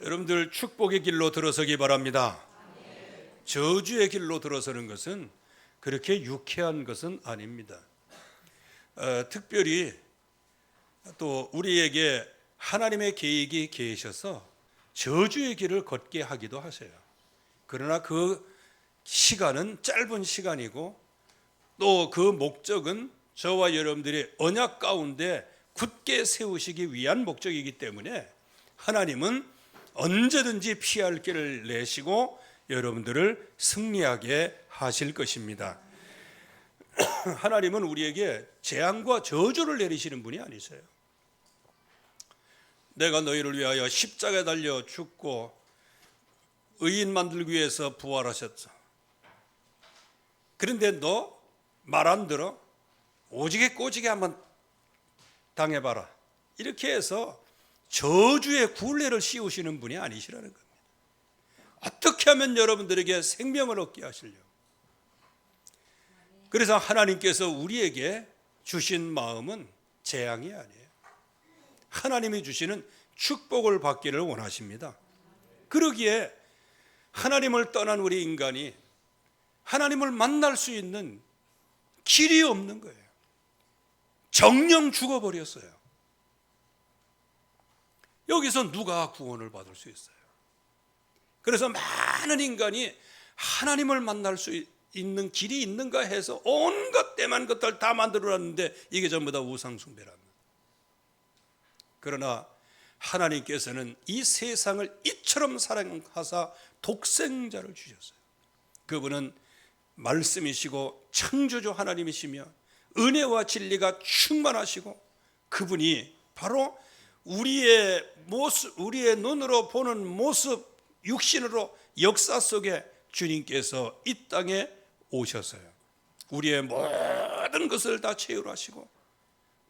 여러분들 축복의 길로 들어서기 바랍니다. 저주의 길로 들어서는 것은 그렇게 유쾌한 것은 아닙니다. 특별히 또 우리에게 하나님의 계획이 계셔서 저주의 길을 걷게 하기도 하세요. 그러나 그 시간은 짧은 시간이고 또 그 목적은 저와 여러분들이 언약 가운데 굳게 세우시기 위한 목적이기 때문에 하나님은 언제든지 피할 길을 내시고 여러분들을 승리하게 하실 것입니다. 하나님은 우리에게 재앙과 저주를 내리시는 분이 아니세요. 내가 너희를 위하여 십자가에 달려 죽고 의인 만들기 위해서 부활하셨어. 그런데 너 말 안 들어? 오지게 꼬지게 한번 당해봐라. 이렇게 해서 저주의 굴레를 씌우시는 분이 아니시라는 겁니다. 어떻게 하면 여러분들에게 생명을 얻게 하시려고. 그래서 하나님께서 우리에게 주신 마음은 재앙이 아니에요. 하나님이 주시는 축복을 받기를 원하십니다. 그러기에 하나님을 떠난 우리 인간이 하나님을 만날 수 있는 길이 없는 거예요. 정령 죽어버렸어요. 여기서 누가 구원을 받을 수 있어요? 그래서 많은 인간이 하나님을 만날 수 있는 길이 있는가 해서 온갖 때만 것들 다 만들어놨는데 이게 전부 다 우상숭배랍니다. 그러나 하나님께서는 이 세상을 이처럼 사랑하사 독생자를 주셨어요. 그분은 말씀이시고 창조주 하나님이시며 은혜와 진리가 충만하시고 그분이 바로 우리의 모습, 우리의 눈으로 보는 모습, 육신으로 역사 속에 주님께서 이 땅에 오셔서요. 우리의 모든 것을 다 채울하시고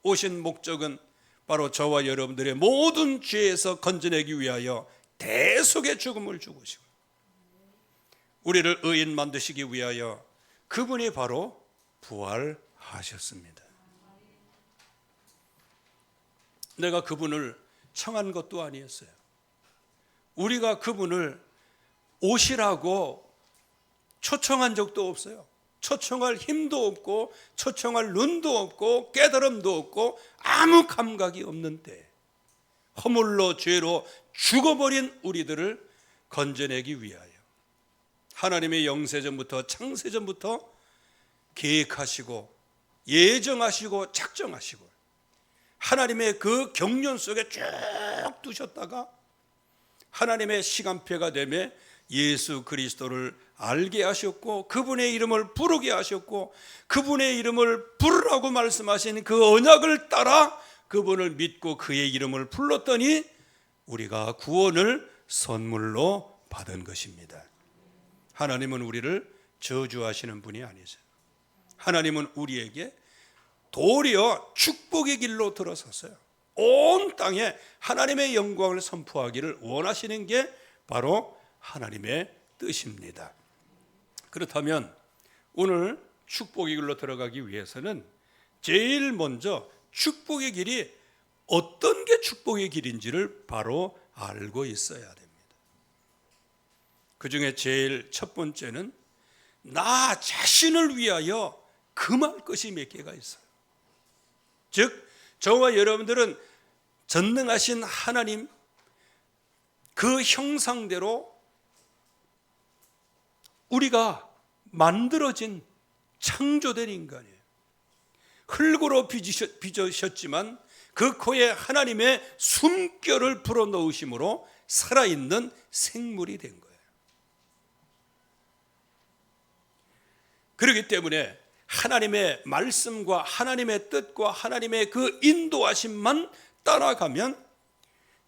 오신 목적은 바로 저와 여러분들의 모든 죄에서 건져내기 위하여 대속의 죽음을 죽으시고 우리를 의인 만드시기 위하여 그분이 바로 부활하셨습니다. 내가 그분을 청한 것도 아니었어요. 우리가 그분을 오시라고 초청한 적도 없어요. 초청할 힘도 없고 초청할 눈도 없고 깨달음도 없고 아무 감각이 없는 때 허물로 죄로 죽어버린 우리들을 건져내기 위하여 하나님의 영세전부터 창세전부터 계획하시고 예정하시고 작정하시고 하나님의 그 경륜 속에 쭉 두셨다가 하나님의 시간표가 되매 예수 그리스도를 알게 하셨고 그분의 이름을 부르게 하셨고 그분의 이름을 부르라고 말씀하신 그 언약을 따라 그분을 믿고 그의 이름을 불렀더니 우리가 구원을 선물로 받은 것입니다. 하나님은 우리를 저주하시는 분이 아니세요. 하나님은 우리에게 도리어 축복의 길로 들어섰어요. 온 땅에 하나님의 영광을 선포하기를 원하시는 게 바로 하나님의 뜻입니다. 그렇다면 오늘 축복의 길로 들어가기 위해서는 제일 먼저 축복의 길이 어떤 게 축복의 길인지를 바로 알고 있어야 됩니다. 그 중에 제일 첫 번째는 나 자신을 위하여 금할 것이 몇 개가 있어요. 즉 저와 여러분들은 전능하신 하나님 그 형상대로 우리가 만들어진 창조된 인간이에요. 흙으로 빚으셨지만 그 코에 하나님의 숨결을 불어넣으심으로 살아있는 생물이 된 거예요. 그렇기 때문에 하나님의 말씀과 하나님의 뜻과 하나님의 그 인도하심만 따라가면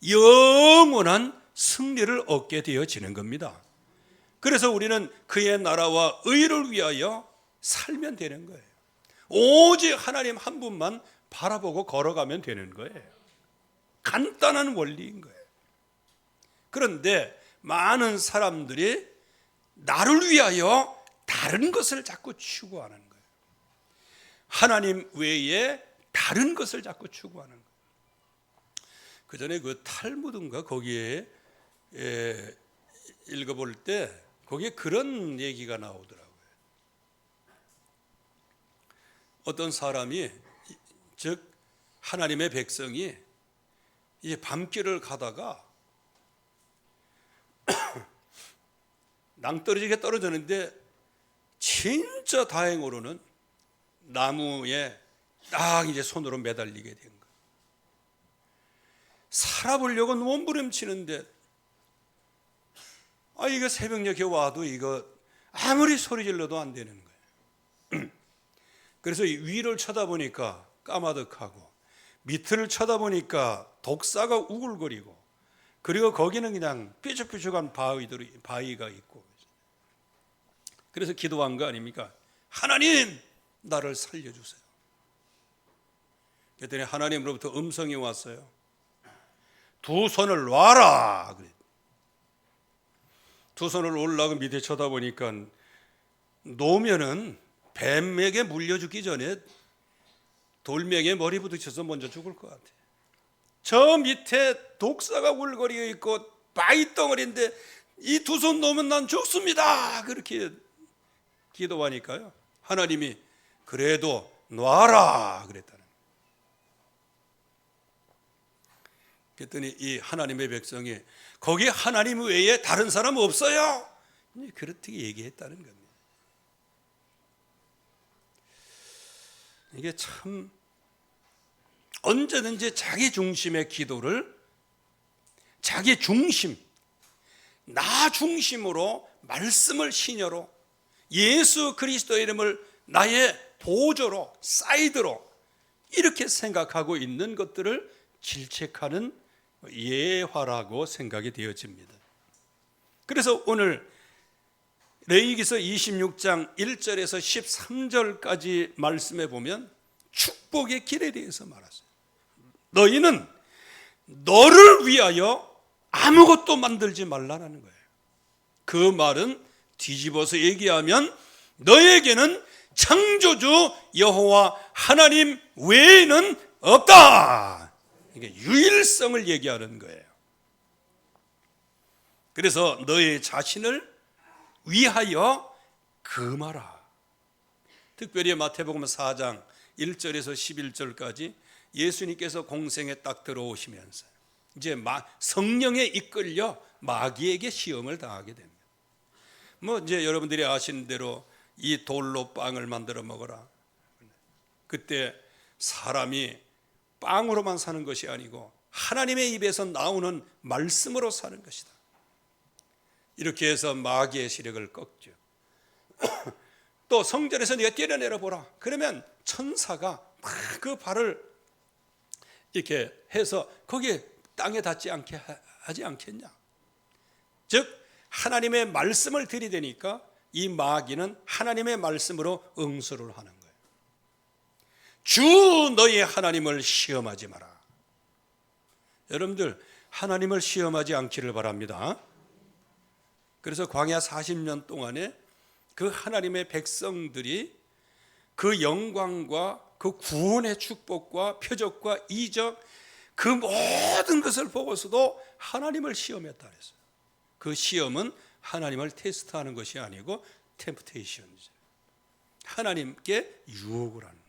영원한 승리를 얻게 되어지는 겁니다. 그래서 우리는 그의 나라와 의를 위하여 살면 되는 거예요. 오직 하나님 한 분만 바라보고 걸어가면 되는 거예요. 간단한 원리인 거예요. 그런데 많은 사람들이 나를 위하여 다른 것을 자꾸 추구하는 거예요. 하나님 외에 다른 것을 자꾸 추구하는 거예요. 그 전에 그 탈무드인가 거기에 읽어볼 때 거기에 그런 얘기가 나오더라고요. 어떤 사람이, 즉 하나님의 백성이 이 밤길을 가다가 낭떠러지게 떨어졌는데 진짜 다행으로는 나무에 딱 이제 손으로 매달리게 된 거예요. 살아보려고 몸부림치는데 이거 새벽녘에 와도 이거 아무리 소리 질러도 안 되는 거예요. 그래서 위를 쳐다보니까 까마득하고 밑을 쳐다보니까 독사가 우글거리고, 그리고 거기는 그냥 삐죽삐죽한 바위가 있고, 그래서 기도한 거 아닙니까? 하나님, 나를 살려주세요. 그랬더니 하나님으로부터 음성이 왔어요. 두 손을 놔라. 두 손을 올라가고 밑에 쳐다보니까 놓으면은 뱀에게 물려 죽기 전에 돌멩이에 머리 부딪혀서 먼저 죽을 것 같아요. 저 밑에 독사가 울거리고 있고 바위 덩어리인데 이 두 손 놓으면 난 죽습니다. 그렇게 기도하니까요, 하나님이 그래도 놔라 그랬다는 거예요. 그랬더니 이 하나님의 백성이 거기 하나님 외에 다른 사람 없어요, 그렇게 얘기했다는 겁니다. 이게 참 언제든지 자기 중심의 기도를, 자기 중심, 나 중심으로, 말씀을 시녀로, 예수 그리스도의 이름을 나의 보조로, 사이드로 이렇게 생각하고 있는 것들을 질책하는 예화라고 생각이 되어집니다. 그래서 오늘 레위기서 26장 1절에서 13절까지 말씀해 보면 축복의 길에 대해서 말하세요. 너희는 너를 위하여 아무것도 만들지 말라는 거예요. 그 말은 뒤집어서 얘기하면 너에게는 창조주 여호와 하나님 외에는 없다. 이게 유일성을 얘기하는 거예요. 그래서 너의 자신을 위하여 금하라. 특별히 마태복음 4장 1절에서 11절까지 예수님께서 공생에 딱 들어오시면서 이제 성령에 이끌려 마귀에게 시험을 당하게 됩니다. 이제 여러분들이 아시는 대로 이 돌로 빵을 만들어 먹어라. 그때 사람이 빵으로만 사는 것이 아니고 하나님의 입에서 나오는 말씀으로 사는 것이다. 이렇게 해서 마귀의 시력을 꺾죠. 또 성전에서 네가 뛰어내려 보라. 그러면 천사가 그 발을 이렇게 해서 거기에 땅에 닿지 않게 하지 않겠냐. 즉 하나님의 말씀을 들이대니까 이 마귀는 하나님의 말씀으로 응수를 하는 거예요. 주 너희 하나님을 시험하지 마라. 여러분들 하나님을 시험하지 않기를 바랍니다. 그래서 광야 40년 동안에 그 하나님의 백성들이 그 영광과 그 구원의 축복과 표적과 이적, 그 모든 것을 보고서도 하나님을 시험했다 그랬어요. 그 시험은 하나님을 테스트하는 것이 아니고 템프테이션이죠. 하나님께 유혹을 하는 것,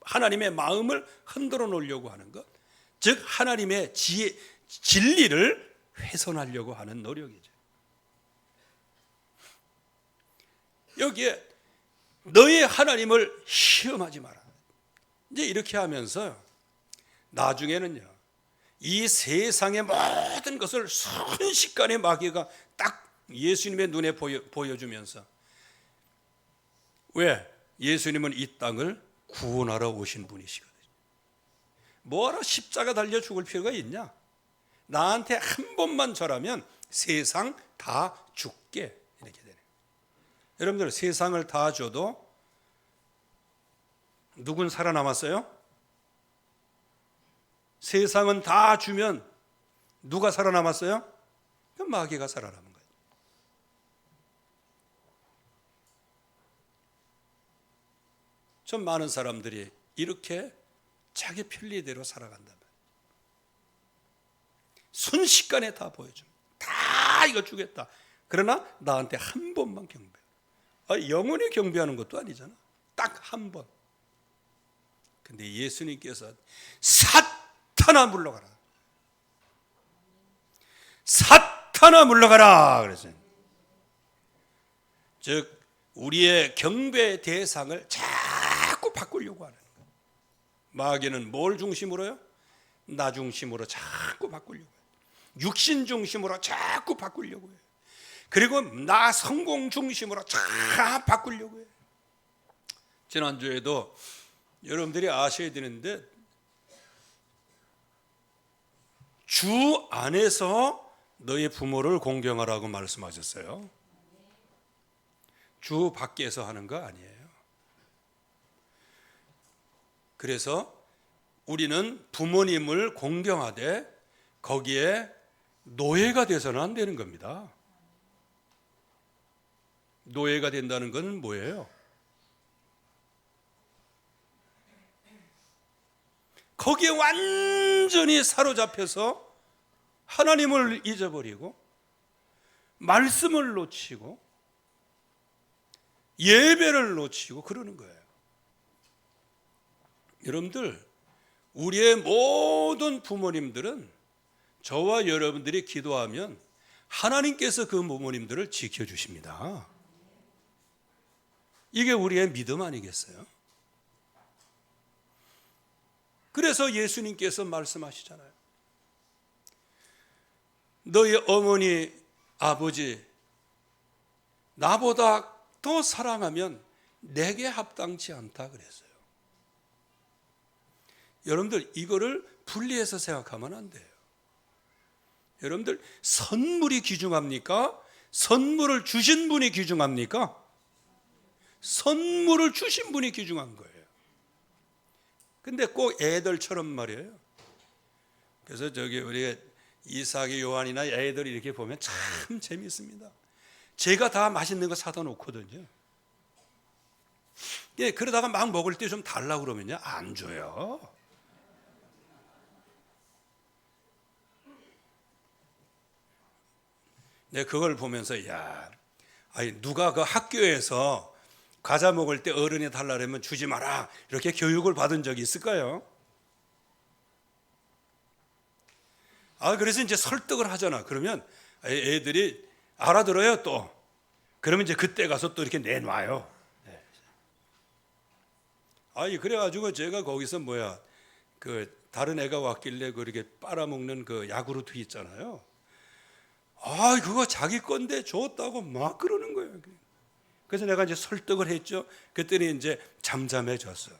하나님의 마음을 흔들어 놓으려고 하는 것, 즉 하나님의 진리를 훼손하려고 하는 노력이죠. 여기에 너의 하나님을 시험하지 마라. 이제 이렇게 하면서 나중에는요, 이 세상의 모든 것을 순식간에 마귀가 딱 예수님의 눈에 보여주면서, 왜? 예수님은 이 땅을 구원하러 오신 분이시거든요. 뭐하러 십자가 달려 죽을 필요가 있냐? 나한테 한 번만 절하면 세상 다 죽게, 이렇게 되네요. 여러분들 세상을 다 줘도 누군 살아남았어요? 세상은 다 주면 누가 살아남았어요? 마귀가 살아남은 거예요. 좀 많은 사람들이 이렇게 자기 편리대로 살아간단 말이에요. 순식간에 다 보여줍니다. 다 이거 주겠다. 그러나 나한테 한 번만 경배. 영원히 경배하는 것도 아니잖아. 딱 한 번. 근데 예수님께서 사탄아 물러가라. 사탄아 물러가라 그랬어요. 즉 우리의 경배 대상을 자꾸 바꾸려고 하는 거예요. 마귀는 뭘 중심으로요? 나 중심으로 자꾸 바꾸려고 해요. 육신 중심으로 자꾸 바꾸려고 해요. 그리고 나 성공 중심으로 자꾸 바꾸려고 해요. 지난주에도 여러분들이 아셔야 되는데 주 안에서 너희 부모를 공경하라고 말씀하셨어요. 주 밖에서 하는 거 아니에요. 그래서 우리는 부모님을 공경하되 거기에 노예가 돼서는 안 되는 겁니다. 노예가 된다는 건 뭐예요? 거기에 완전히 사로잡혀서 하나님을 잊어버리고 말씀을 놓치고 예배를 놓치고 그러는 거예요. 여러분들, 우리의 모든 부모님들은 저와 여러분들이 기도하면 하나님께서 그 부모님들을 지켜주십니다. 이게 우리의 믿음 아니겠어요? 그래서 예수님께서 말씀하시잖아요. 너희 어머니, 아버지 나보다 더 사랑하면 내게 합당치 않다 그랬어요. 여러분들 이거를 분리해서 생각하면 안 돼요. 여러분들 선물이 귀중합니까? 선물을 주신 분이 귀중합니까? 선물을 주신 분이 귀중한 거예요. 근데 꼭 애들처럼 말이에요. 그래서 저기 우리 이삭이 요한이나 애들이 이렇게 보면 참 재밌습니다. 제가 다 맛있는 거 사다 놓거든요. 예, 그러다가 막 먹을 때 좀 달라고 그러면요, 안 줘요. 네, 그걸 보면서 누가 그 학교에서 과자 먹을 때 어른이 달라면 주지 마라 이렇게 교육을 받은 적이 있을까요? 그래서 이제 설득을 하잖아. 그러면 애들이 알아들어요 또. 그러면 이제 그때 가서 또 이렇게 내놔요. 그래가지고 제가 거기서 그 다른 애가 왔길래 그렇게 빨아먹는 그 야구르트 있잖아요. 그거 자기 건데 줬다고 막 그러는 거예요. 그래서 내가 이제 설득을 했죠. 그때는 이제 잠잠해졌어.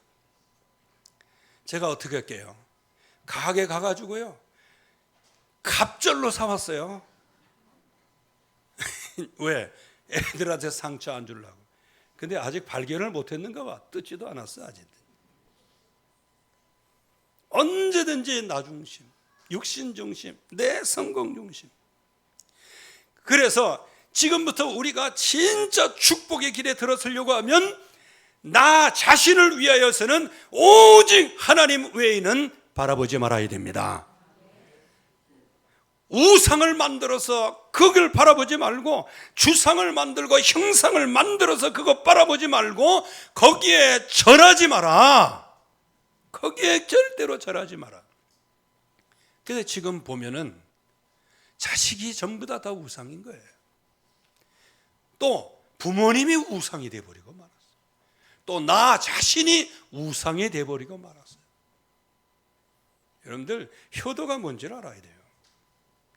제가 어떻게 할게요? 가게 가가지고요, 갑절로 사왔어요. 왜? 애들한테 상처 안 주려고. 근데 아직 발견을 못했는가 봐. 뜯지도 않았어 아직. 언제든지 나 중심, 육신 중심, 내 성공 중심. 그래서 지금부터 우리가 진짜 축복의 길에 들어서려고 하면 나 자신을 위하여서는 오직 하나님 외에는 바라보지 말아야 됩니다. 우상을 만들어서 그걸 바라보지 말고, 주상을 만들고 형상을 만들어서 그거 바라보지 말고 거기에 절하지 마라. 거기에 절대로 절하지 마라. 그래서 지금 보면은 자식이 전부 다 우상인 거예요. 또 부모님이 우상이 돼버리고 말았어요. 또 나 자신이 우상이 돼버리고 말았어요. 여러분들, 효도가 뭔지를 알아야 돼요.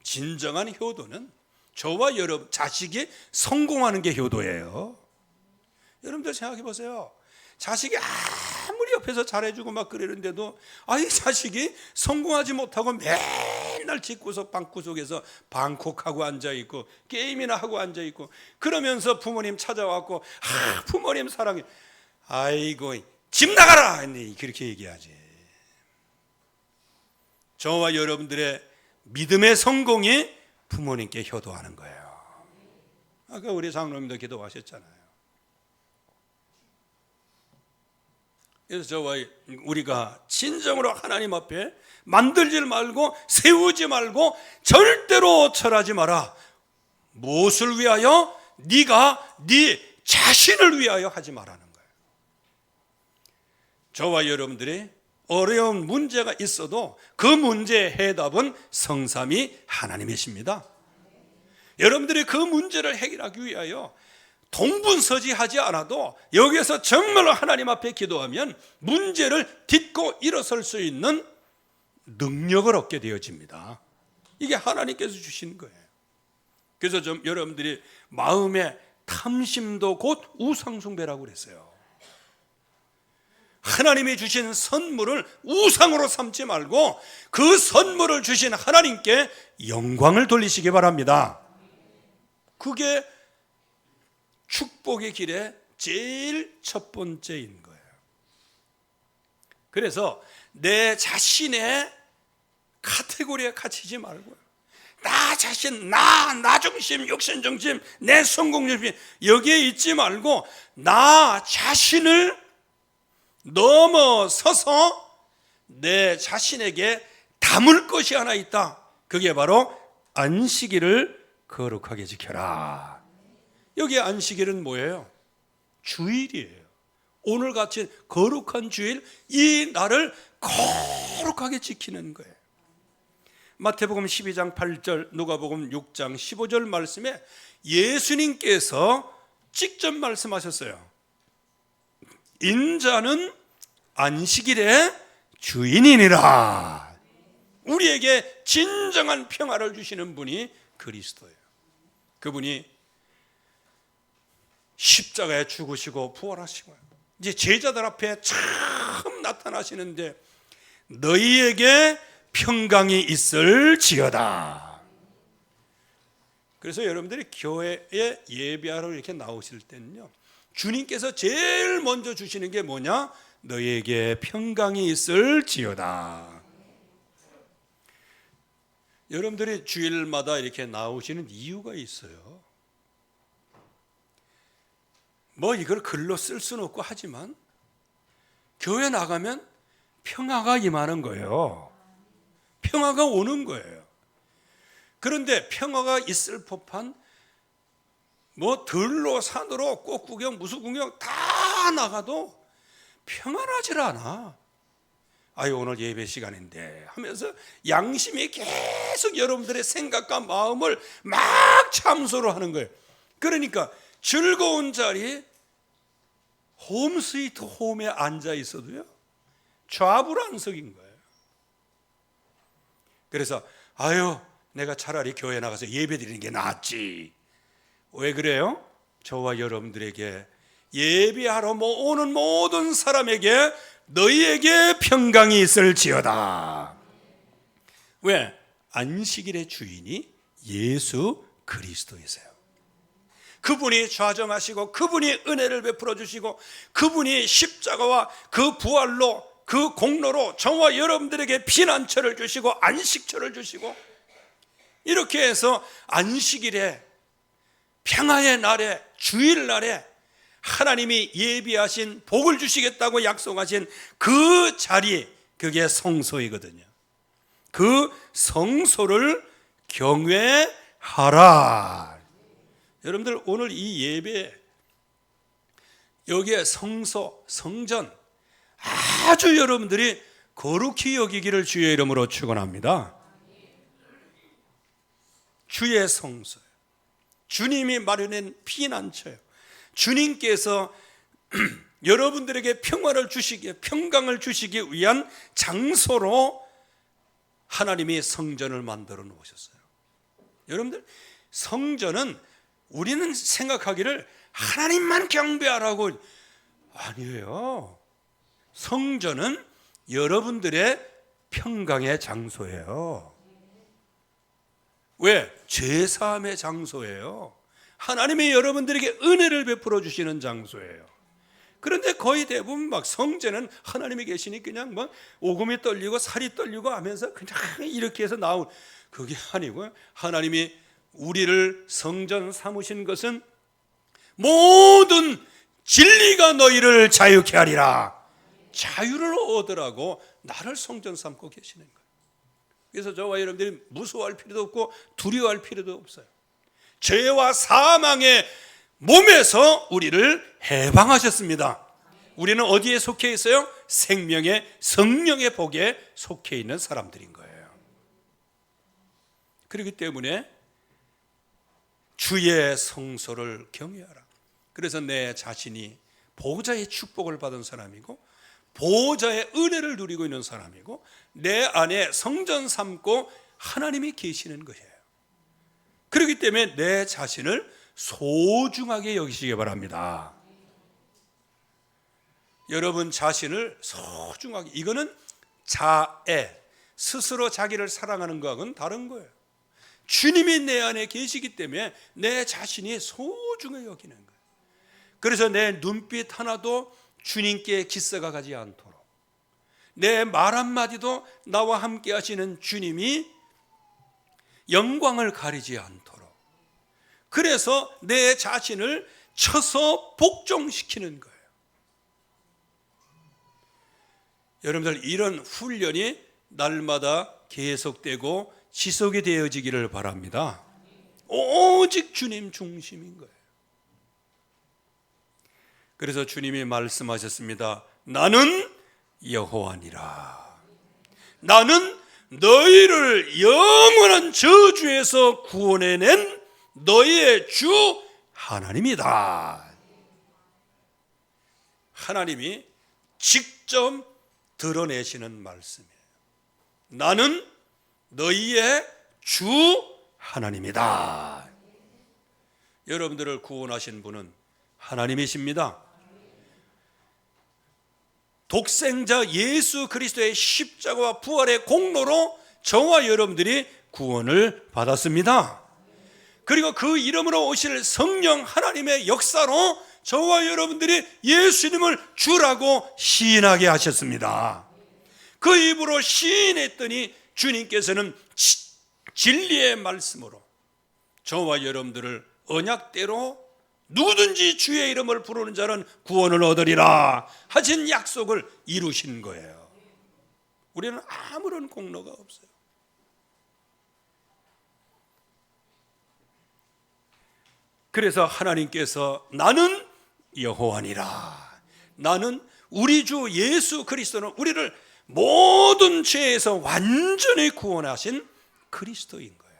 진정한 효도는 저와 여러분 자식이 성공하는 게 효도예요. 여러분들 생각해 보세요. 자식이 아무리 옆에서 잘해주고 막 그러는데도 이 자식이 성공하지 못하고 맨날 집구석 방구석에서 방콕하고 앉아있고 게임이나 하고 앉아있고, 그러면서 부모님 찾아왔고 부모님 사랑해, 아이고 집 나가라 그렇게 얘기하지. 저와 여러분들의 믿음의 성공이 부모님께 효도하는 거예요. 아까 우리 장로님도 기도하셨잖아요. 그래서 저와 우리가 진정으로 하나님 앞에 만들지 말고 세우지 말고 절대로 절하지 마라. 무엇을 위하여? 네가 네 자신을 위하여 하지 말라는 거예요. 저와 여러분들이 어려운 문제가 있어도 그 문제의 해답은 성삼위 하나님이십니다. 여러분들이 그 문제를 해결하기 위하여 동분서지하지 않아도 여기에서 정말로 하나님 앞에 기도하면 문제를 딛고 일어설 수 있는 능력을 얻게 되어집니다. 이게 하나님께서 주신 거예요. 그래서 좀 여러분들이 마음의 탐심도 곧 우상숭배라고 그랬어요. 하나님이 주신 선물을 우상으로 삼지 말고 그 선물을 주신 하나님께 영광을 돌리시기 바랍니다. 그게 축복의 길에 제일 첫 번째인 거예요. 그래서 내 자신의 카테고리에 갇히지 말고요. 나 자신, 나 중심, 욕심 중심, 내 성공 중심 여기에 있지 말고 나 자신을 넘어서서 내 자신에게 담을 것이 하나 있다. 그게 바로 안식일을 거룩하게 지켜라. 여기 안식일은 뭐예요? 주일이에요. 오늘같이 거룩한 주일, 이 날을 거룩하게 지키는 거예요. 마태복음 12장 8절, 누가복음 6장 15절 말씀에 예수님께서 직접 말씀하셨어요. 인자는 안식일의 주인이니라. 우리에게 진정한 평화를 주시는 분이 그리스도예요. 그분이 십자가에 죽으시고 부활하시고 이제 제자들 앞에 처음 나타나시는데 너희에게 평강이 있을지어다. 그래서 여러분들이 교회에 예배하러 이렇게 나오실 때는요, 주님께서 제일 먼저 주시는 게 뭐냐? 너희에게 평강이 있을지어다. 여러분들이 주일마다 이렇게 나오시는 이유가 있어요. 뭐 이걸 글로 쓸 수는 없고 하지만 교회 나가면 평화가 임하는 거예요. 평화가 오는 거예요. 그런데 평화가 있을 법한 뭐 들로 산으로 꽃구경 무슨 구경 다 나가도 평안하질 않아. 아유 오늘 예배 시간인데 하면서 양심이 계속 여러분들의 생각과 마음을 막 참소를 하는 거예요. 그러니까 즐거운 자리 홈 스위트 홈에 앉아 있어도요 좌불안석인 거예요. 그래서 아유 내가 차라리 교회 나가서 예배 드리는 게 낫지. 왜 그래요? 저와 여러분들에게 예배하러 오는 모든 사람에게 너희에게 평강이 있을지어다. 왜? 안식일의 주인이 예수 그리스도이세요. 그분이 좌정하시고 그분이 은혜를 베풀어 주시고 그분이 십자가와 그 부활로 그 공로로 저와 여러분들에게 피난처를 주시고 안식처를 주시고 이렇게 해서 안식일에 평화의 날에 주일날에 하나님이 예비하신 복을 주시겠다고 약속하신 그 자리, 그게 성소이거든요. 그 성소를 경외하라. 여러분들 오늘 이 예배 여기에 성소, 성전 아주 여러분들이 거룩히 여기기를 주의 이름으로 축원합니다. 주의 성소예요. 주님이 마련한 피난처예요. 주님께서 여러분들에게 평화를 주시기, 평강을 주시기 위한 장소로 하나님이 성전을 만들어 놓으셨어요. 여러분들 성전은 우리는 생각하기를 하나님만 경배하라고, 아니에요. 성전은 여러분들의 평강의 장소예요. 왜? 죄사함의 장소예요. 하나님이 여러분들에게 은혜를 베풀어 주시는 장소예요. 그런데 거의 대부분 막 성전은 하나님이 계시니 그냥 막 오금이 떨리고 살이 떨리고 하면서 그냥 이렇게 해서 나온, 그게 아니고요. 하나님이 우리를 성전 삼으신 것은 모든 진리가 너희를 자유케 하리라. 자유를 얻으라고 나를 성전 삼고 계시는 거예요. 그래서 저와 여러분들이 무서워할 필요도 없고 두려워할 필요도 없어요. 죄와 사망의 몸에서 우리를 해방하셨습니다. 우리는 어디에 속해 있어요? 생명의 성령의 복에 속해 있는 사람들인 거예요. 그렇기 때문에 주의 성소를 경외하라. 그래서 내 자신이 보호자의 축복을 받은 사람이고 보호자의 은혜를 누리고 있는 사람이고 내 안에 성전 삼고 하나님이 계시는 것이에요. 그렇기 때문에 내 자신을 소중하게 여기시기 바랍니다. 여러분 자신을 소중하게, 이거는 자애, 스스로 자기를 사랑하는 것하고는 다른 거예요. 주님이 내 안에 계시기 때문에 내 자신이 소중하게 여기는 거예요. 그래서 내 눈빛 하나도 주님께 기싸가 가지 않도록, 내 말 한마디도 나와 함께 하시는 주님이 영광을 가리지 않도록, 그래서 내 자신을 쳐서 복종시키는 거예요. 여러분들 이런 훈련이 날마다 계속되고 지속이 되어지기를 바랍니다. 오직 주님 중심인 거예요. 그래서 주님이 말씀하셨습니다. 나는 여호와니라. 나는 너희를 영원한 저주에서 구원해낸 너희의 주 하나님이다. 하나님이 직접 드러내시는 말씀이에요. 나는 너희의 주 하나님이다. 여러분들을 구원하신 분은 하나님이십니다. 독생자 예수 그리스도의 십자가와 부활의 공로로 저와 여러분들이 구원을 받았습니다. 그리고 그 이름으로 오실 성령 하나님의 역사로 저와 여러분들이 예수님을 주라고 시인하게 하셨습니다. 그 입으로 시인했더니 주님께서는 진리의 말씀으로 저와 여러분들을 언약대로 누구든지 주의 이름을 부르는 자는 구원을 얻으리라 하신 약속을 이루신 거예요. 우리는 아무런 공로가 없어요. 그래서 하나님께서 나는 여호와니라, 나는 우리 주 예수 그리스도는 우리를 모든 죄에서 완전히 구원하신 그리스도인 거예요.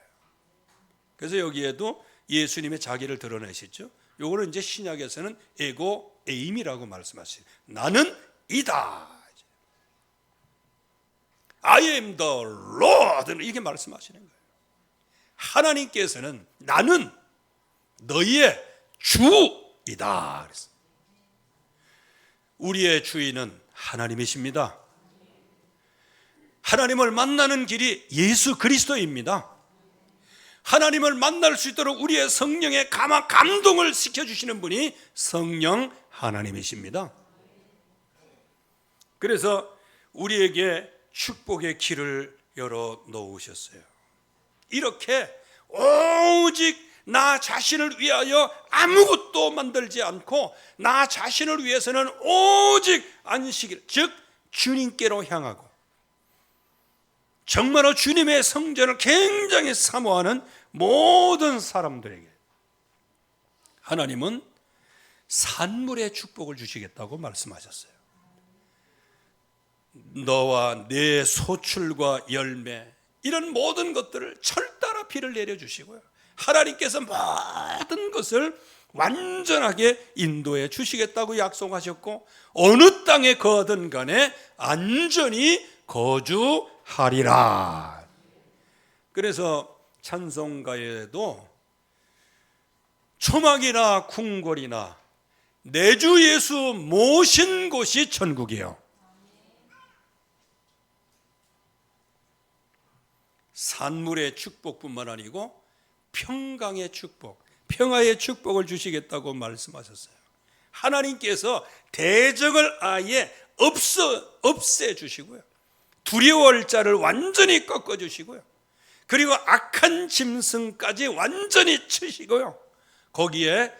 그래서 여기에도 예수님의 자기를 드러내시죠. 요거는 이제 신약에서는 에고 에임이라고 말씀하시죠. 나는 이다. I am the Lord. 이렇게 말씀하시는 거예요. 하나님께서는 나는 너희의 주이다. 우리의 주인은 하나님이십니다. 하나님을 만나는 길이 예수 그리스도입니다. 하나님을 만날 수 있도록 우리의 성령의 감동을 시켜주시는 분이 성령 하나님이십니다. 그래서 우리에게 축복의 길을 열어 놓으셨어요. 이렇게 오직 나 자신을 위하여 아무것도 만들지 않고 나 자신을 위해서는 오직 안식일, 즉 주님께로 향하고 정말로 주님의 성전을 굉장히 사모하는 모든 사람들에게 하나님은 산물의 축복을 주시겠다고 말씀하셨어요. 너와 내 소출과 열매, 이런 모든 것들을 철따라 비를 내려주시고요, 하나님께서 모든 것을 완전하게 인도해 주시겠다고 약속하셨고 어느 땅에 거하든 간에 안전히 거주하리라. 그래서 찬송가에도 초막이나 궁궐이나 내 주 예수 모신 곳이 천국이요, 산물의 축복뿐만 아니고 평강의 축복, 평화의 축복을 주시겠다고 말씀하셨어요. 하나님께서 대적을 아예 없애주시고요, 두려워할 자를 완전히 꺾어주시고요, 그리고 악한 짐승까지 완전히 치시고요, 거기에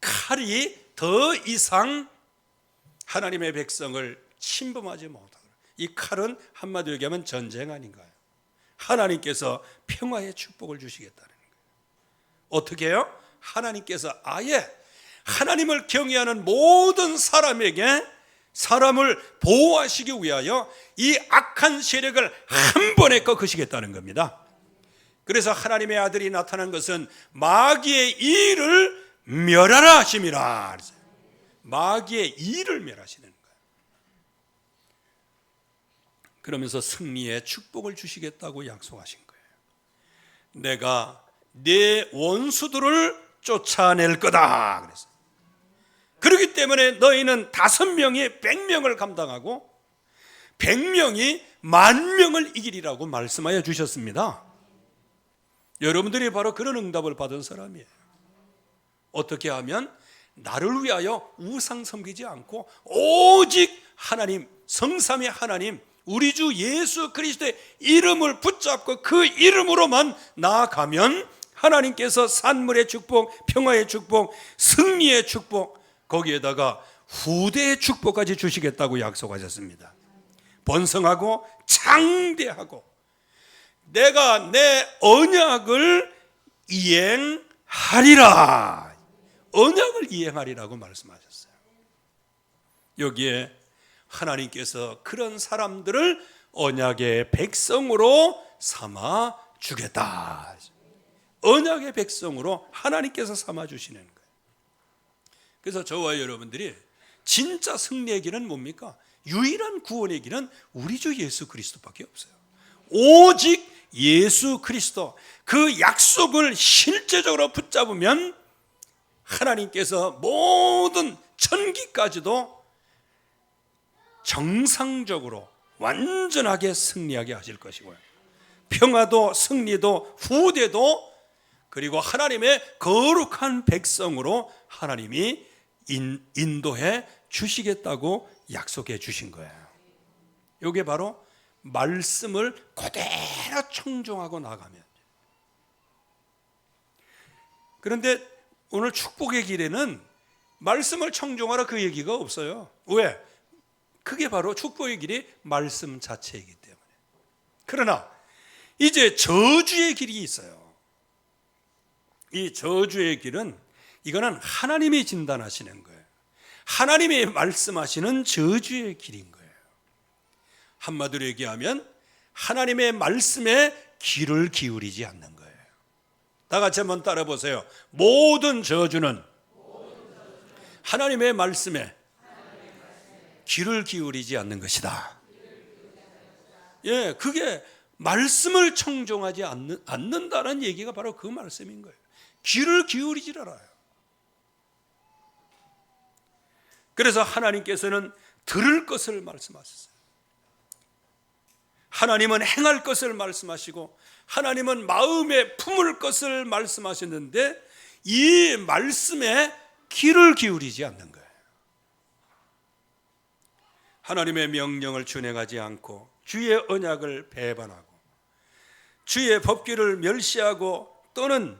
칼이 더 이상 하나님의 백성을 침범하지 못하도록. 이 칼은 한마디로 얘기하면 전쟁 아닌가요? 하나님께서 평화의 축복을 주시겠다는 거예요. 어떻게 해요? 하나님께서 아예 하나님을 경외하는 모든 사람에게 사람을 보호하시기 위하여 이 악한 세력을 한 번에 꺾으시겠다는 겁니다. 그래서 하나님의 아들이 나타난 것은 마귀의 일을 멸하라 하심이라. 마귀의 일을 멸하시는 거예요. 그러면서 승리의 축복을 주시겠다고 약속하신 거예요. 내가 네 원수들을 쫓아낼 거다 그랬어요. 그렇기 때문에 너희는 5명이 100명을 감당하고 100명이 10,000명을 이기리라고 말씀하여 주셨습니다. 여러분들이 바로 그런 응답을 받은 사람이에요. 어떻게 하면 나를 위하여 우상 섬기지 않고 오직 하나님, 성삼위 하나님, 우리 주 예수 그리스도의 이름을 붙잡고 그 이름으로만 나아가면 하나님께서 산물의 축복, 평화의 축복, 승리의 축복, 거기에다가 후대의 축복까지 주시겠다고 약속하셨습니다. 번성하고 장대하고 내가 내 언약을 이행하리라. 언약을 이행하리라고 말씀하셨어요. 여기에 하나님께서 그런 사람들을 언약의 백성으로 삼아 주겠다. 언약의 백성으로 하나님께서 삼아 주시는 거예요. 그래서 저와 여러분들이 진짜 승리의 길은 뭡니까? 유일한 구원의 길은 우리 주 예수 그리스도밖에 없어요. 오직 예수 그리스도, 그 약속을 실제적으로 붙잡으면 하나님께서 모든 천기까지도 정상적으로 완전하게 승리하게 하실 것이고요. 평화도 승리도 후대도 그리고 하나님의 거룩한 백성으로 하나님이 인도해 주시겠다고 약속해 주신 거예요. 이게 바로 말씀을 그대로 청종하고 나가면. 그런데 오늘 축복의 길에는 말씀을 청종하라 그 얘기가 없어요. 왜? 그게 바로 축복의 길이 말씀 자체이기 때문에. 그러나 이제 저주의 길이 있어요. 이 저주의 길은 이거는 하나님이 진단하시는 거예요. 하나님이 말씀하시는 저주의 길인 거예요. 한마디로 얘기하면 하나님의 말씀에 귀를 기울이지 않는 거예요. 다 같이 한번 따라 보세요. 모든 저주는 하나님의 말씀에 귀를 기울이지 않는 것이다. 예, 그게 말씀을 청종하지 않는다는 얘기가 바로 그 말씀인 거예요. 귀를 기울이질 않아요. 그래서 하나님께서는 들을 것을 말씀하셨어요. 하나님은 행할 것을 말씀하시고 하나님은 마음에 품을 것을 말씀하셨는데 이 말씀에 귀를 기울이지 않는 거예요. 하나님의 명령을 준행하지 않고 주의 언약을 배반하고 주의 법규를 멸시하고 또는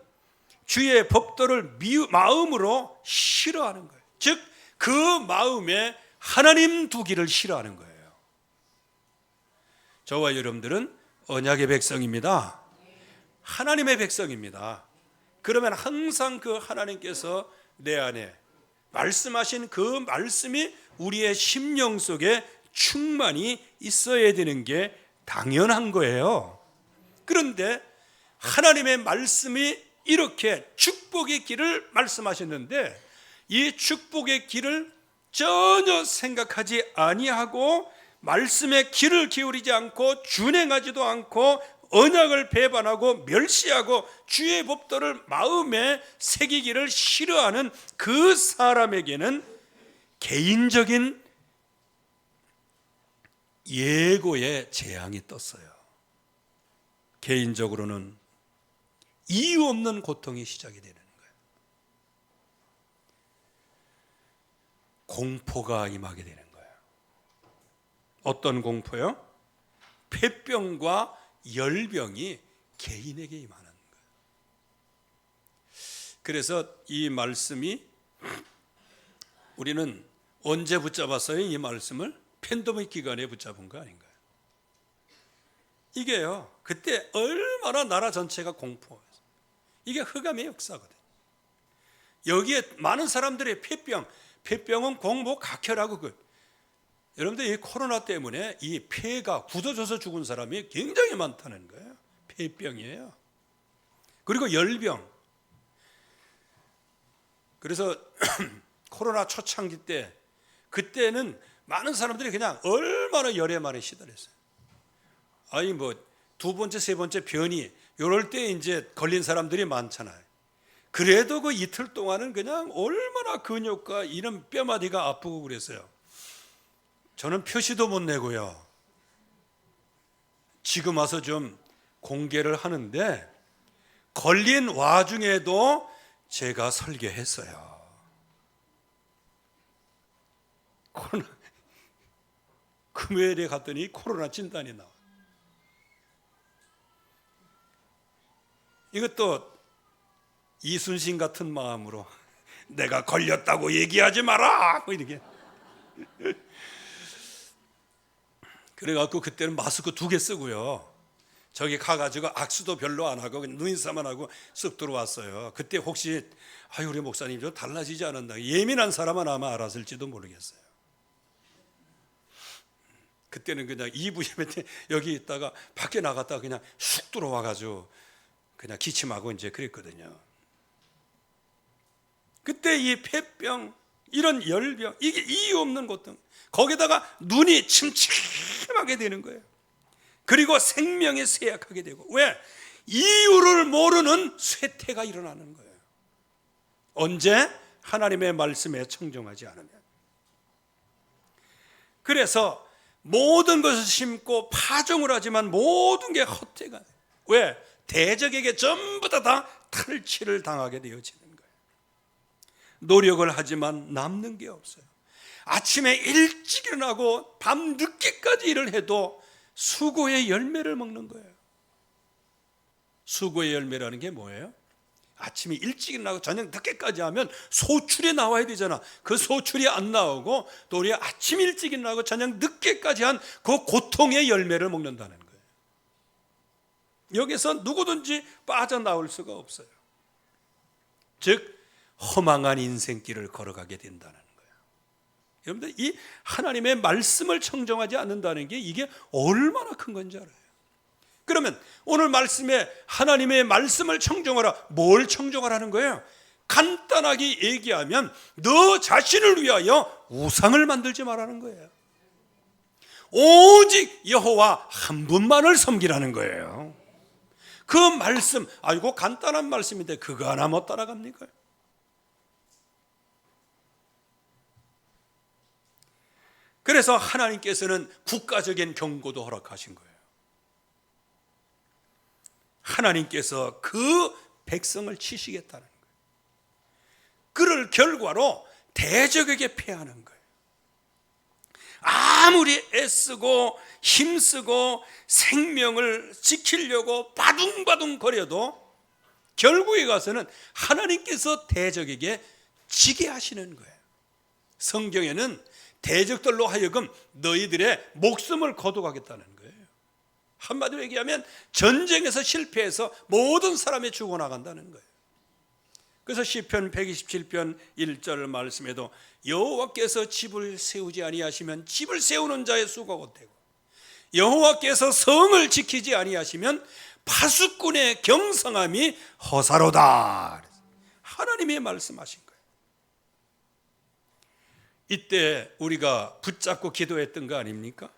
주의 법도를 마음으로 싫어하는 거예요. 즉 그 마음에 하나님 두기를 싫어하는 거예요. 저와 여러분들은 언약의 백성입니다. 하나님의 백성입니다. 그러면 항상 그 하나님께서 내 안에 말씀하신 그 말씀이 우리의 심령 속에 충만히 있어야 되는 게 당연한 거예요. 그런데 하나님의 말씀이 이렇게 축복의 길을 말씀하셨는데 이 축복의 길을 전혀 생각하지 아니하고 말씀에 귀를 기울이지 않고 준행하지도 않고 언약을 배반하고 멸시하고 주의 법도를 마음에 새기기를 싫어하는 그 사람에게는 개인적인 예고의 재앙이 떴어요. 개인적으로는 이유 없는 고통이 시작이 되는 거예요. 공포가 임하게 되는 거예요. 어떤 공포요? 폐병과 열병이 개인에게 임하는 거예요. 그래서 이 말씀이 우리는 언제 붙잡았어요? 이 말씀을? 팬데믹 기간에 붙잡은 거 아닌가요? 이게요, 그때 얼마나 나라 전체가 공포했어요. 이게 흑암의 역사거든요. 여기에 많은 사람들의 폐병은 공복각혈하고 여러분들 이 코로나 때문에 이 폐가 굳어져서 죽은 사람이 굉장히 많다는 거예요. 폐병이에요. 그리고 열병. 그래서 코로나 초창기 때 그때는 많은 사람들이 그냥 얼마나 열에 많이 시달렸어요. 아니 뭐 두 번째, 세 번째 변이 이럴 때 이제 걸린 사람들이 많잖아요. 그래도 그 이틀 동안은 그냥 얼마나 근육과 이런 뼈마디가 아프고 그랬어요. 저는 표시도 못 내고요. 지금 와서 좀 공개를 하는데 걸린 와중에도 제가 설교했어요. 코로나 금요일에 갔더니 코로나 진단이 나와. 이것도 이순신 같은 마음으로 내가 걸렸다고 얘기하지 마라 뭐 이렇게. 그래갖고 그때는 마스크 2개 쓰고요. 저기 가가지고 악수도 별로 안 하고 눈인사만 하고 쓱 들어왔어요. 그때 혹시 아유 우리 목사님 좀 달라지지 않았나, 예민한 사람은 아마 알았을지도 모르겠어요. 그때는 그냥 2부 예배 때 여기 있다가 밖에 나갔다가 그냥 쑥 들어와가지고 그냥 기침하고 이제 그랬거든요. 그때 이 폐병, 이런 열병, 이게 이유 없는 고통, 거기다가 눈이 침침하게 되는 거예요. 그리고 생명이 쇠약하게 되고. 왜? 이유를 모르는 쇠퇴가 일어나는 거예요. 언제? 하나님의 말씀에 청종하지 않으면. 그래서 모든 것을 심고 파종을 하지만 모든 게 헛되가. 왜? 대적에게 전부 다 탈취를 당하게 되어지는 거예요. 노력을 하지만 남는 게 없어요. 아침에 일찍 일어나고 밤 늦게까지 일을 해도 수고의 열매를 먹는 거예요. 수고의 열매라는 게 뭐예요? 아침에 일찍 일어나고 저녁 늦게까지 하면 소출이 나와야 되잖아. 그 소출이 안 나오고 또 우리 아침 일찍 일어나고 저녁 늦게까지 한 그 고통의 열매를 먹는다는 거예요. 여기서 누구든지 빠져나올 수가 없어요. 즉 허망한 인생길을 걸어가게 된다는 거예요. 여러분들 이 하나님의 말씀을 청정하지 않는다는 게 이게 얼마나 큰 건지 알아요. 그러면 오늘 말씀에 하나님의 말씀을 청정하라. 뭘 청정하라는 거예요? 간단하게 얘기하면 너 자신을 위하여 우상을 만들지 말라는 거예요. 오직 여호와 한 분만을 섬기라는 거예요. 그 말씀, 아이고 간단한 말씀인데 그거 하나 못 따라갑니까? 그래서 하나님께서는 국가적인 경고도 허락하신 거예요. 하나님께서 그 백성을 치시겠다는 거예요. 그럴 결과로 대적에게 패하는 거예요. 아무리 애쓰고 힘쓰고 생명을 지키려고 바둥바둥 거려도 결국에 가서는 하나님께서 대적에게 지게 하시는 거예요. 성경에는 대적들로 하여금 너희들의 목숨을 거둬가겠다는 거예요. 한마디로 얘기하면 전쟁에서 실패해서 모든 사람이 죽어나간다는 거예요. 그래서 시편 127편 1절 말씀에도 여호와께서 집을 세우지 아니하시면 집을 세우는 자의 수가 곧되고 여호와께서 성을 지키지 아니하시면 파수꾼의 경성함이 허사로다. 하나님이 말씀하신 거예요. 이때 우리가 붙잡고 기도했던 거 아닙니까?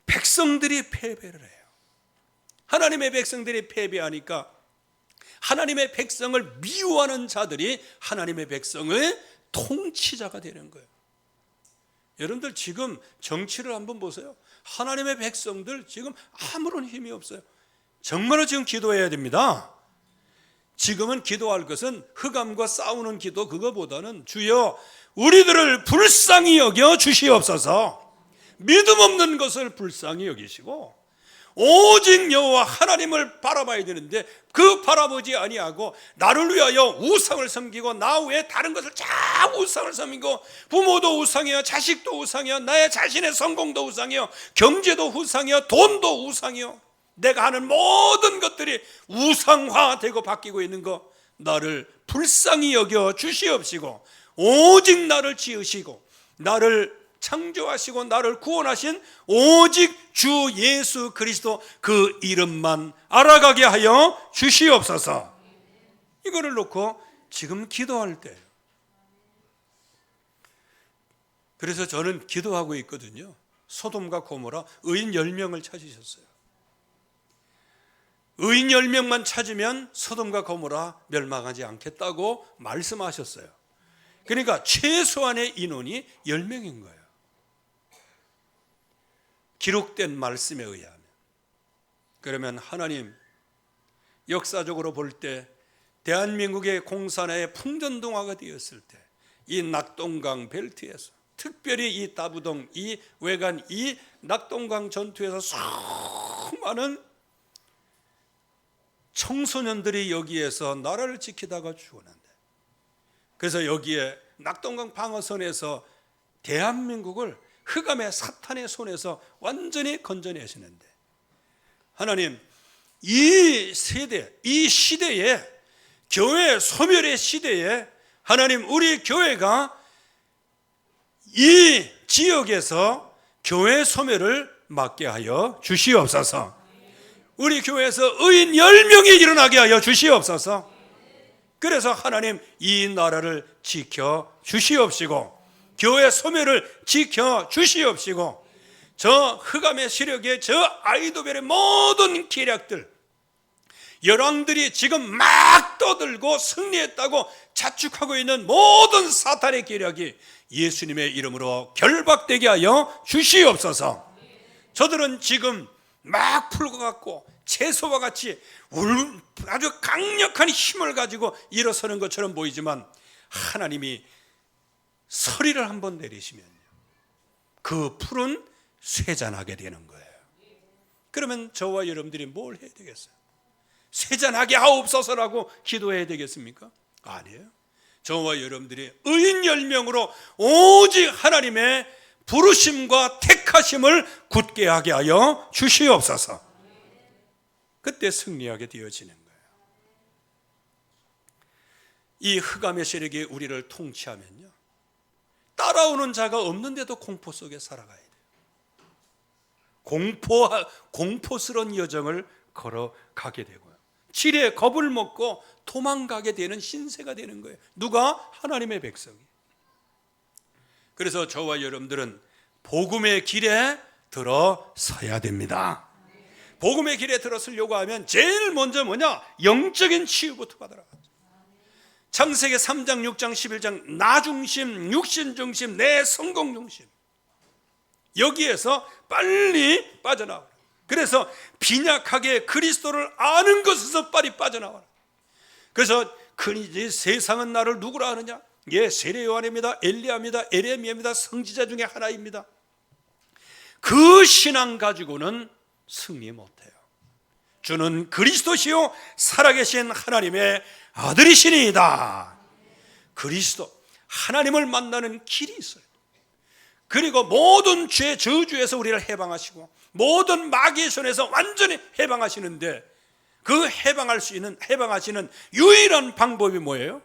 백성들이 패배를 해요. 하나님의 백성들이 패배하니까 하나님의 백성을 미워하는 자들이 하나님의 백성의 통치자가 되는 거예요. 여러분들 지금 정치를 한번 보세요. 하나님의 백성들 지금 아무런 힘이 없어요. 정말로 지금 기도해야 됩니다. 지금은 기도할 것은 흑암과 싸우는 기도, 그거보다는 주여 우리들을 불쌍히 여겨 주시옵소서. 믿음 없는 것을 불쌍히 여기시고 오직 여호와 하나님을 바라봐야 되는데 그 바라보지 아니하고 나를 위하여 우상을 섬기고 나 외에 다른 것을 자꾸 우상을 섬기고 부모도 우상이요, 자식도 우상이요, 나의 자신의 성공도 우상이요, 경제도 우상이요, 돈도 우상이요, 내가 하는 모든 것들이 우상화되고 바뀌고 있는 거, 나를 불쌍히 여겨 주시옵시고 오직 나를 지으시고 나를 창조하시고 나를 구원하신 오직 주 예수 그리스도 그 이름만 알아가게 하여 주시옵소서. 이거를 놓고 지금 기도할 때예요. 그래서 저는 기도하고 있거든요. 소돔과 고모라 의인 10명을 찾으셨어요. 의인 10명만 찾으면 소돔과 고모라 멸망하지 않겠다고 말씀하셨어요. 그러니까 최소한의 인원이 10명인 거예요. 기록된 말씀에 의하면. 그러면 하나님, 역사적으로 볼 때 대한민국의 공산화의 풍전등화가 되었을 때 이 낙동강 벨트에서, 특별히 이 다부동, 이 외관, 이 낙동강 전투에서 수많은 청소년들이 여기에서 나라를 지키다가 죽었는데, 그래서 여기에 낙동강 방어선에서 대한민국을 흑암의 사탄의 손에서 완전히 건져내시는데, 하나님, 이 세대, 이 시대에, 교회 소멸의 시대에 하나님, 우리 교회가 이 지역에서 교회 소멸을 막게 하여 주시옵소서. 우리 교회에서 의인 10명이 일어나게 하여 주시옵소서. 그래서 하나님, 이 나라를 지켜 주시옵시고 교회 소멸을 지켜 주시옵시고 저 흑암의 세력의 저 아이도벨의 모든 계략들, 열왕들이 지금 막 떠들고 승리했다고 자축하고 있는 모든 사탄의 계략이 예수님의 이름으로 결박되게 하여 주시옵소서. 저들은 지금 막 풀고 갔고 채소와 같이 아주 강력한 힘을 가지고 일어서는 것처럼 보이지만 하나님이 서리를 한번 내리시면요, 그 풀은 쇠잔하게 되는 거예요. 그러면 저와 여러분들이 뭘 해야 되겠어요? 쇠잔하게 하옵소서라고 기도해야 되겠습니까? 아니에요. 저와 여러분들이 의인 10명으로 오직 하나님의 부르심과 택하심을 굳게 하게 하여 주시옵소서. 그때 승리하게 되어지는 거예요. 이 흑암의 세력이 우리를 통치하면요, 따라오는 자가 없는데도 공포 속에 살아가야 돼요. 공포스러운 여정을 걸어가게 되고요, 지레 겁을 먹고 도망가게 되는 신세가 되는 거예요. 누가? 하나님의 백성이. 그래서 저와 여러분들은 복음의 길에 들어서야 됩니다. 복음의 길에 들어서려고 하면 제일 먼저 뭐냐? 영적인 치유부터 받으라. 창세기 3장, 6장, 11장 나 중심, 육신 중심, 내 성공 중심, 여기에서 빨리 빠져나와라. 그래서 빈약하게 그리스도를 아는 것에서 빨리 빠져나와라. 그래서 세상은 나를 누구라 하느냐? 예, 세례 요한입니다, 엘리야입니다, 에레미야입니다, 선지자 중에 하나입니다. 그 신앙 가지고는 승리 못해요. 주는 그리스도시요 살아계신 하나님의 아들이시니이다. 그리스도, 하나님을 만나는 길이 있어요. 그리고 모든 죄 저주에서 우리를 해방하시고 모든 마귀의 손에서 완전히 해방하시는데, 그 해방하시는 유일한 방법이 뭐예요?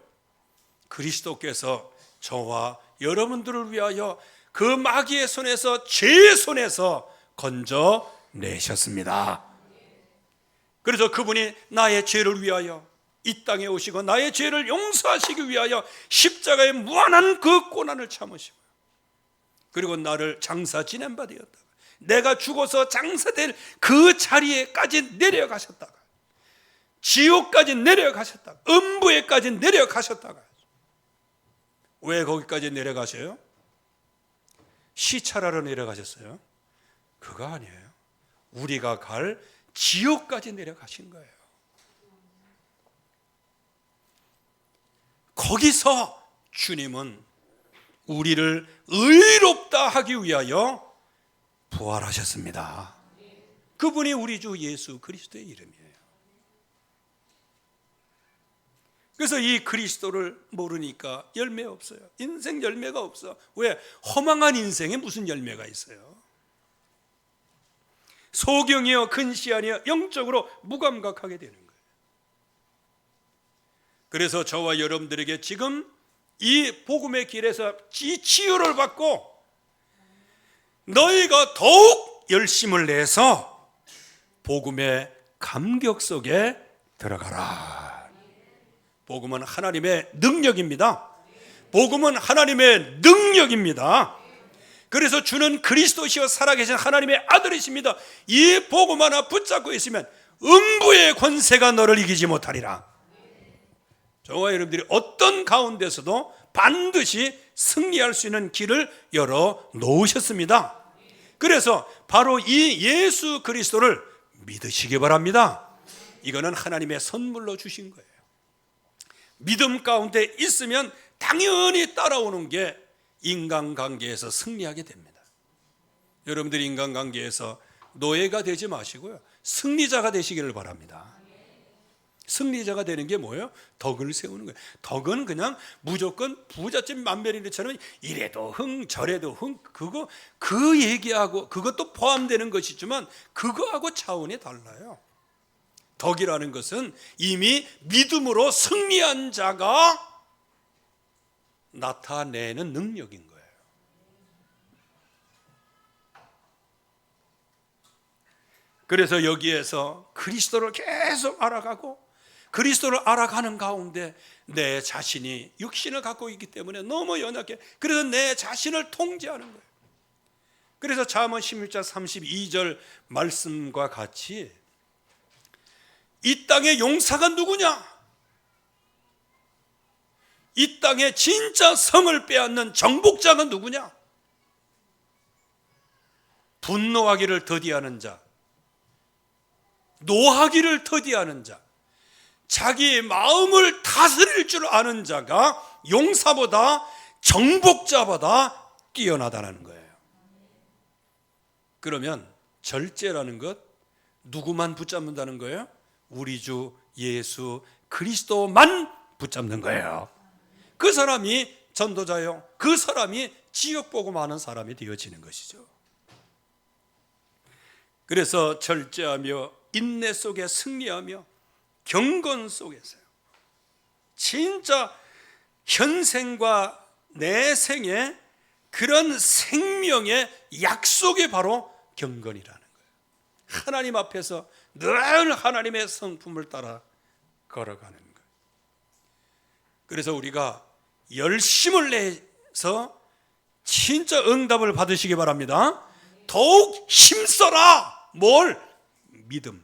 그리스도께서 저와 여러분들을 위하여 그 마귀의 손에서, 죄의 손에서 건져내셨습니다. 그래서 그분이 나의 죄를 위하여 이 땅에 오시고 나의 죄를 용서하시기 위하여 십자가의 무한한 그 고난을 참으시고, 그리고 나를 장사 지낸 바 되었다, 내가 죽어서 장사될 그 자리에까지 내려가셨다가, 지옥까지 내려가셨다가, 음부에까지 내려가셨다가. 왜 거기까지 내려가셔요? 시찰하러 내려가셨어요? 그거 아니에요. 우리가 갈 지옥까지 내려가신 거예요. 거기서 주님은 우리를 의롭다 하기 위하여 부활하셨습니다. 그분이 우리 주 예수 그리스도의 이름이에요. 그래서 이 그리스도를 모르니까 열매 없어요. 인생 열매가 없어. 왜? 허망한 인생에 무슨 열매가 있어요? 소경이여 근시안이여 영적으로 무감각하게 되는 거예요. 그래서 저와 여러분들에게 지금 이 복음의 길에서 치유를 받고 너희가 더욱 열심을 내서 복음의 감격 속에 들어가라. 복음은 하나님의 능력입니다. 복음은 하나님의 능력입니다. 그래서 주는 그리스도시여 살아계신 하나님의 아들이십니다. 이 복음 하나 붙잡고 있으면 음부의 권세가 너를 이기지 못하리라. 저와 여러분들이 어떤 가운데서도 반드시 승리할 수 있는 길을 열어 놓으셨습니다. 그래서 바로 이 예수 그리스도를 믿으시기 바랍니다. 이거는 하나님의 선물로 주신 거예요. 믿음 가운데 있으면 당연히 따라오는 게 인간관계에서 승리하게 됩니다. 여러분들이 인간관계에서 노예가 되지 마시고요, 승리자가 되시기를 바랍니다. 승리자가 되는 게 뭐예요? 덕을 세우는 거예요. 덕은 그냥 무조건 부잣집 만면이처럼 이래도 흥 저래도 흥, 그거 그 얘기하고 그것도 포함되는 것이지만 그거하고 차원이 달라요. 덕이라는 것은 이미 믿음으로 승리한 자가 나타내는 능력인 거예요. 그래서 여기에서 그리스도를 계속 알아가고 그리스도를 알아가는 가운데 내 자신이 육신을 갖고 있기 때문에 너무 연약해. 그래서 내 자신을 통제하는 거예요. 그래서 잠언 16장 32절 말씀과 같이 이 땅의 용사가 누구냐? 이 땅에 진짜 성을 빼앗는 정복자가 누구냐? 분노하기를 더디하는 자, 노하기를 더디하는 자, 자기의 마음을 다스릴 줄 아는 자가 용사보다 정복자보다 뛰어나다는 거예요. 그러면 절제라는 것 누구만 붙잡는다는 거예요? 우리 주 예수 그리스도만 붙잡는 거예요. 그 사람이 전도자요, 그 사람이 지옥 보고 마는 사람이 되어지는 것이죠. 그래서 절제하며 인내 속에 승리하며 경건 속에서요, 진짜 현생과 내생의 그런 생명의 약속이 바로 경건이라는 거예요. 하나님 앞에서 늘 하나님의 성품을 따라 걸어가는 거예요. 그래서 우리가 열심을 내서 진짜 응답을 받으시기 바랍니다. 더욱 힘써라. 뭘? 믿음.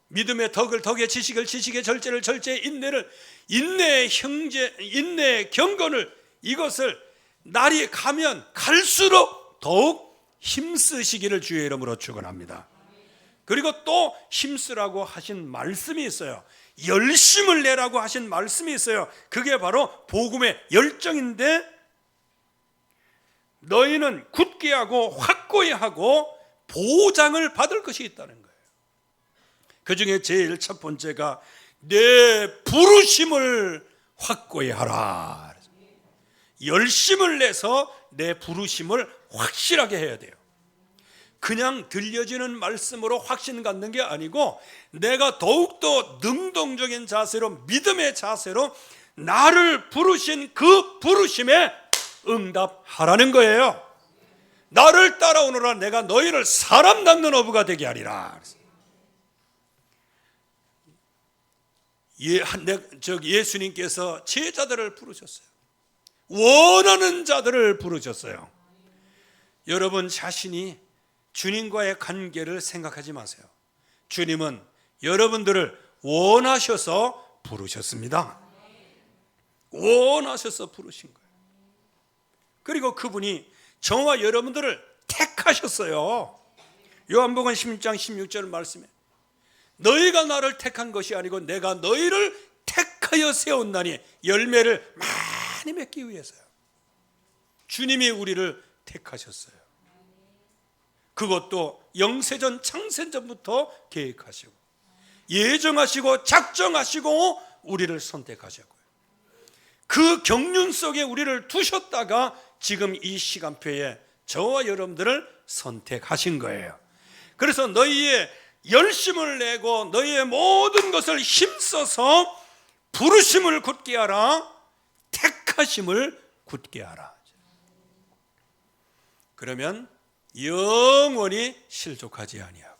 믿음의 덕을 덕의 지식을 지식의 절제를 절제의 인내를 인내의 형제 인내의 경건을 이것을 날이 가면 갈수록 더욱 힘쓰시기를 주의 이름으로 축원합니다. 그리고 또 힘쓰라고 하신 말씀이 있어요. 열심을 내라고 하신 말씀이 있어요. 그게 바로 복음의 열정인데 너희는 굳게 하고 확고히 하고 보장을 받을 것이 있다는 거예요. 그 중에 제일 첫 번째가 내 부르심을 확고히 하라. 열심을 내서 내 부르심을 확실하게 해야 돼요. 그냥 들려지는 말씀으로 확신 갖는 게 아니고 내가 더욱더 능동적인 자세로 믿음의 자세로 나를 부르신 그 부르심에 응답하라는 거예요. 나를 따라오너라 내가 너희를 사람 낚는 어부가 되게 하리라. 예수님께서 제자들을 부르셨어요. 원하는 자들을 부르셨어요. 여러분 자신이 주님과의 관계를 생각하지 마세요. 주님은 여러분들을 원하셔서 부르셨습니다. 원하셔서 부르신 거예요. 그리고 그분이 저와 여러분들을 택하셨어요. 요한복음 16장 16절 말씀에 너희가 나를 택한 것이 아니고 내가 너희를 택하여 세웠나니 열매를 많이 맺기 위해서요. 주님이 우리를 택하셨어요. 그것도 영세전 창세전부터 계획하시고 예정하시고 작정하시고 우리를 선택하셨고요. 그 경륜 속에 우리를 두셨다가 지금 이 시간표에 저와 여러분들을 선택하신 거예요. 그래서 너희의 열심을 내고 너희의 모든 것을 힘써서 부르심을 굳게 하라, 택하심을 굳게 하라. 그러면 영원히 실족하지 아니하고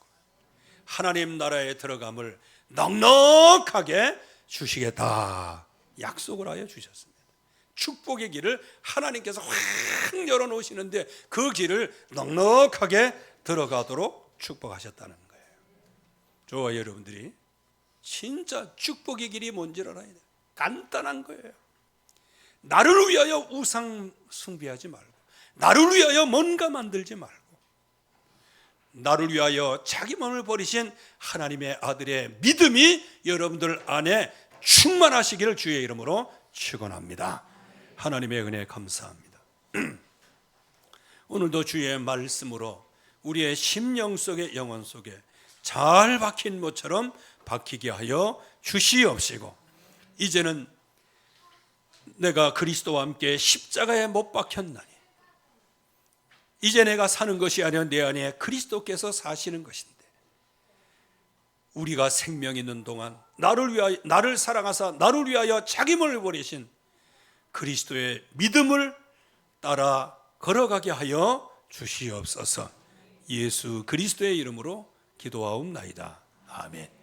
하나님 나라에 들어감을 넉넉하게 주시겠다 약속을 하여 주셨습니다. 축복의 길을 하나님께서 확 열어놓으시는데 그 길을 넉넉하게 들어가도록 축복하셨다는 거예요. 저와 여러분들이 진짜 축복의 길이 뭔지를 알아야 돼요. 간단한 거예요. 나를 위하여 우상 숭배하지 말고, 나를 위하여 뭔가 만들지 말고, 나를 위하여 자기 몸을 버리신 하나님의 아들의 믿음이 여러분들 안에 충만하시기를 주의 이름으로 축원합니다. 하나님의 은혜 감사합니다. 오늘도 주의 말씀으로 우리의 심령 속에 영혼 속에 잘 박힌 모처럼 박히게 하여 주시옵시고, 이제는 내가 그리스도와 함께 십자가에 못 박혔나니 이제 내가 사는 것이 아니라 내 안에 그리스도께서 사시는 것인데, 우리가 생명 있는 동안 나를 사랑하사 나를 위하여 자기 몸을 버리신 그리스도의 믿음을 따라 걸어가게 하여 주시옵소서. 예수 그리스도의 이름으로 기도하옵나이다. 아멘.